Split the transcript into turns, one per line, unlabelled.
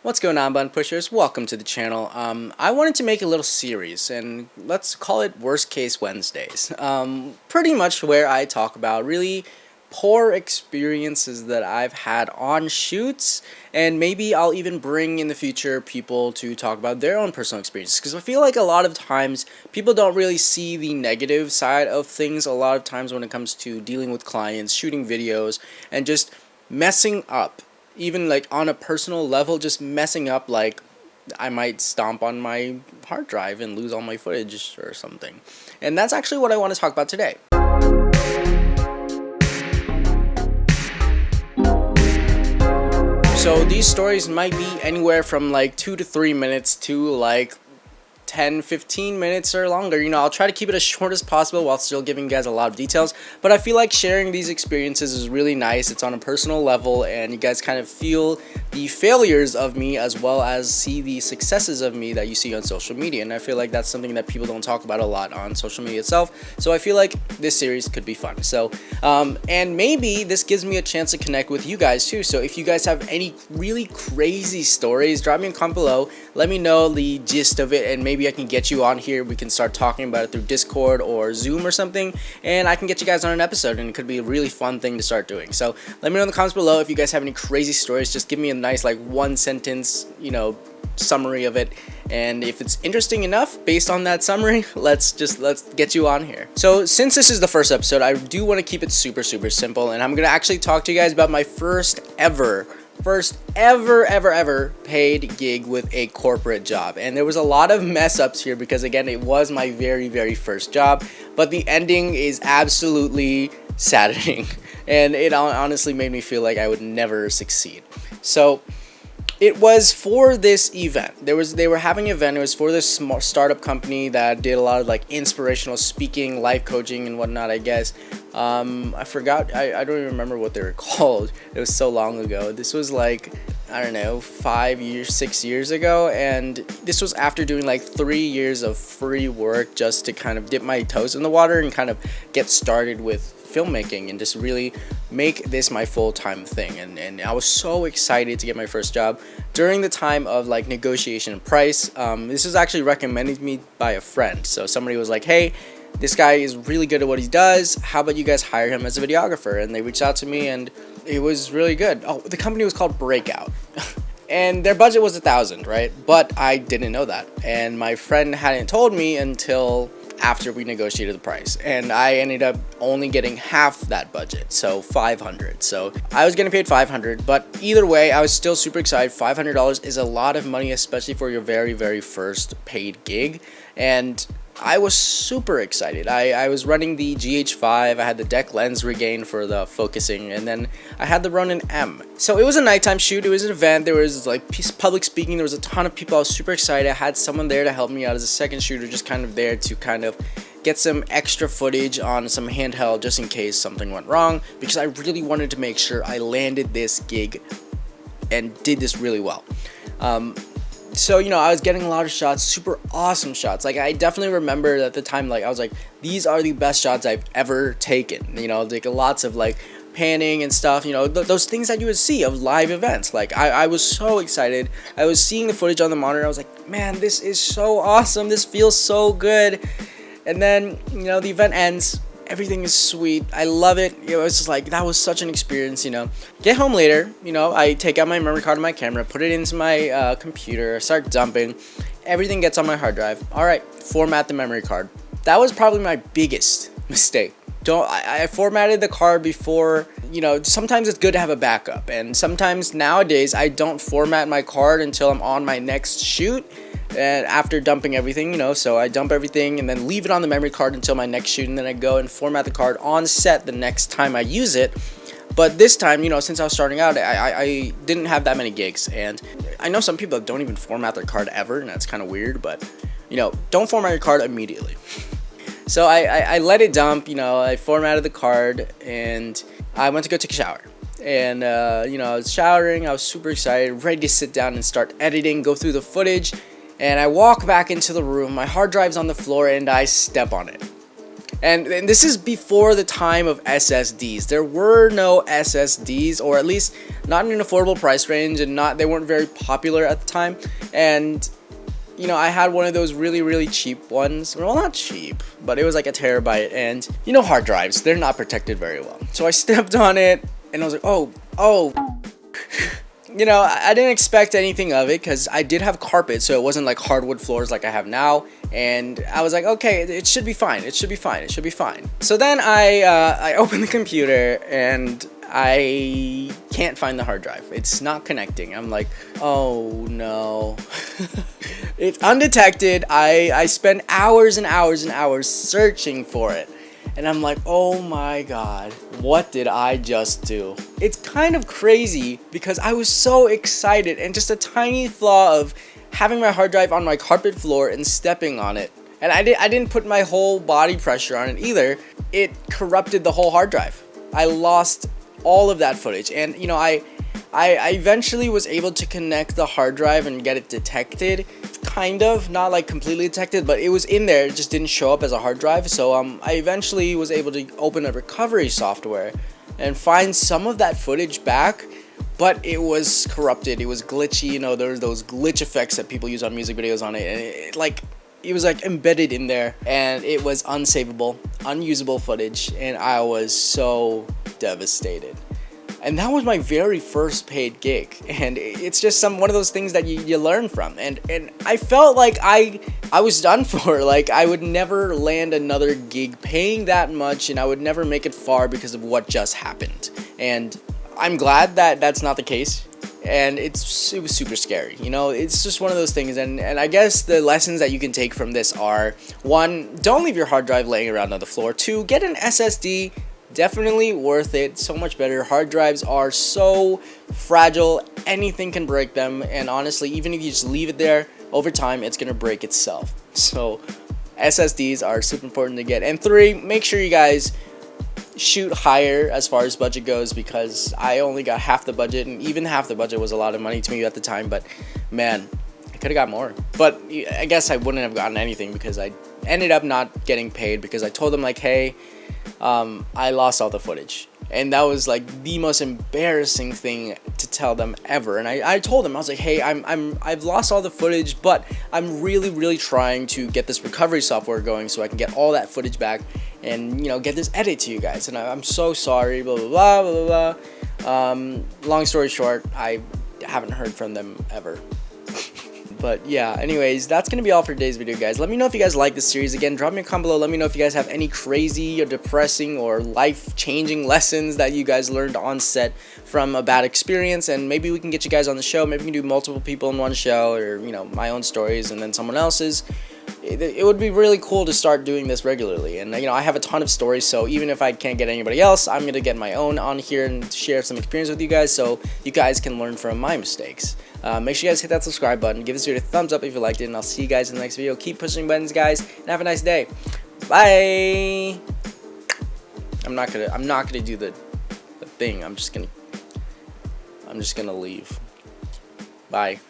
What's going on, button pushers? Welcome to the channel. I wanted to make a little series, and let's call it Worst Case Wednesdays. Pretty much where I talk about really poor experiences that I've had on shoots, and maybe I'll even bring in the future people to talk about their own personal experiences, because I feel like a lot of times people don't really see the negative side of things a lot of times when it comes to dealing with clients, shooting videos, and just messing up. Even like on a personal level, just messing up, like I might stomp on my hard drive and lose all my footage or something. And that's actually what I want to talk about today. So these stories might be anywhere from like 2 to 3 minutes to like 10-15 minutes or longer. I'll try to keep it as short as possible while still giving you guys a lot of details, but I feel like sharing these experiences is really nice. It's on a personal level, and you guys kind of feel the failures of me as well as see the successes of me that you see on social media, and I feel like that's something that people don't talk about a lot on social media itself. So I feel like this series could be fun. So and maybe this gives me a chance to connect with you guys too. So if you guys have any really crazy stories, drop me a comment below, let me know the gist of it, and maybe I can get you on here. We can start talking about it through Discord or Zoom or something, and I can get you guys on an episode, and it could be a really fun thing to start doing. So let me know in the comments below if you guys have any crazy stories. Just give me a nice like one sentence summary of it, and if it's interesting enough based on that summary, let's get you on here. So since this is the first episode, I do want to keep it super simple, and I'm gonna actually talk to you guys about my first ever paid gig with a corporate job. And there was a lot of mess ups here because again, it was my very first job, but the ending is absolutely saddening, and it honestly made me feel like I would never succeed. So it was for this event. They were having an event. It was for this small startup company that did a lot of like inspirational speaking, life coaching, and whatnot, I guess. I forgot. I don't even remember what they were called. It was so long ago. This was like, I don't know, 6 years ago, and this was after doing like 3 years of free work just to kind of dip my toes in the water and kind of get started with filmmaking and just really make this my full-time thing. And I was so excited to get my first job during the time of like negotiation and price. This was actually recommended to me by a friend. So somebody was like, hey, this guy is really good at what he does, how about you guys hire him as a videographer? And they reached out to me, and it was really good. Oh, the company was called Breakout. And their budget was $1,000, right? But I didn't know that, and my friend hadn't told me until after we negotiated the price, and I ended up only getting half that budget, so $500. So I was getting paid $500, but either way, I was still super excited. $500 is a lot of money, especially for your very first paid gig, and I was super excited. I was running the GH5, I had the deck lens regain for the focusing, and then I had the Ronin M. So it was a nighttime shoot, it was an event, there was like public speaking, there was a ton of people, I was super excited. I had someone there to help me out as a second shooter, just kind of there to kind of get some extra footage on some handheld just in case something went wrong, because I really wanted to make sure I landed this gig and did this really well. So, I was getting a lot of shots, super awesome shots. Like, I definitely remember at the time, like, I was like, these are the best shots I've ever taken. Like lots of like panning and stuff, those things that you would see of live events. Like, I was so excited. I was seeing the footage on the monitor. I was like, man, this is so awesome. This feels so good. And then, the event ends. Everything is sweet. I love it. It was just like, that was such an experience, Get home later, I take out my memory card and my camera, put it into my computer, start dumping. Everything gets on my hard drive. All right, format the memory card. That was probably my biggest mistake. I formatted the card before, sometimes it's good to have a backup. And sometimes nowadays, I don't format my card until I'm on my next shoot. And after dumping everything, so I dump everything and then leave it on the memory card until my next shoot, and then I go and format the card on set the next time I use it. But this time, since I was starting out, I didn't have that many gigs, and I know some people don't even format their card ever, and that's kind of weird, but don't format your card immediately. So I let it dump, I formatted the card, and I went to go take a shower. And I was showering, I was super excited, ready to sit down and start editing, go through the footage. And I walk back into the room, my hard drive's on the floor, and I step on it. And this is before the time of SSDs. There were no SSDs, or at least not in an affordable price range, and they weren't very popular at the time. And you know, I had one of those really cheap ones. Well, not cheap, but it was like a terabyte, and you know, hard drives, they're not protected very well. So I stepped on it and I was like, oh. You know, I didn't expect anything of it because I did have carpet, so it wasn't like hardwood floors like I have now. And I was like, okay, it should be fine. It should be fine. It should be fine. So then I opened the computer and I can't find the hard drive. It's not connecting. I'm like, oh no. It's undetected. I spent hours and hours and hours searching for it. And I'm like, oh my god, what did I just do? It's kind of crazy because I was so excited, and just a tiny flaw of having my hard drive on my carpet floor and stepping on it. And I didn't put my whole body pressure on it either. It corrupted the whole hard drive. I lost all of that footage. And you know, I eventually was able to connect the hard drive and get it detected. Kind of, not like completely detected, but it was in there. It just didn't show up as a hard drive. So I eventually was able to open a recovery software and find some of that footage back, but it was corrupted. It was glitchy. You know, there were those glitch effects that people use on music videos on it, and it was like embedded in there, and it was unsavable, unusable footage, and I was so devastated. And that was my very first paid gig, and it's just one of those things that you learn from. And I felt like I was done for. Like, I would never land another gig paying that much, and I would never make it far because of what just happened. And I'm glad that that's not the case. And it was super scary. You know, it's just one of those things. And I guess the lessons that you can take from this are: 1, don't leave your hard drive laying around on the floor. 2, get an SSD. Definitely worth it. So much better. Hard drives are so fragile. Anything can break them. And honestly, even if you just leave it there, over time, it's going to break itself. So SSDs are super important to get. And 3, make sure you guys shoot higher as far as budget goes, because I only got half the budget, and even half the budget was a lot of money to me at the time. But man, I could have got more. But I guess I wouldn't have gotten anything because I ended up not getting paid, because I told them like, hey, I lost all the footage. And that was like the most embarrassing thing to tell them ever. And I told them, I was like, hey, I've lost all the footage, but I'm really trying to get this recovery software going so I can get all that footage back and, you know, get this edit to you guys. And I'm so sorry, blah, blah, blah, blah, blah. Long story short, I haven't heard from them ever. But yeah, anyways, that's going to be all for today's video, guys. Let me know if you guys like this series. Again, drop me a comment below. Let me know if you guys have any crazy or depressing or life-changing lessons that you guys learned on set from a bad experience. And maybe we can get you guys on the show. Maybe we can do multiple people in one show, or, you know, my own stories and then someone else's. It would be really cool to start doing this regularly. And, you know, I have a ton of stories, so even if I can't get anybody else, I'm going to get my own on here and share some experience with you guys so you guys can learn from my mistakes. Make sure you guys hit that subscribe button. Give this video a thumbs up if you liked it, and I'll see you guys in the next video. Keep pushing buttons, guys, and have a nice day. Bye. I'm not gonna do the thing. I'm just gonna leave. Bye.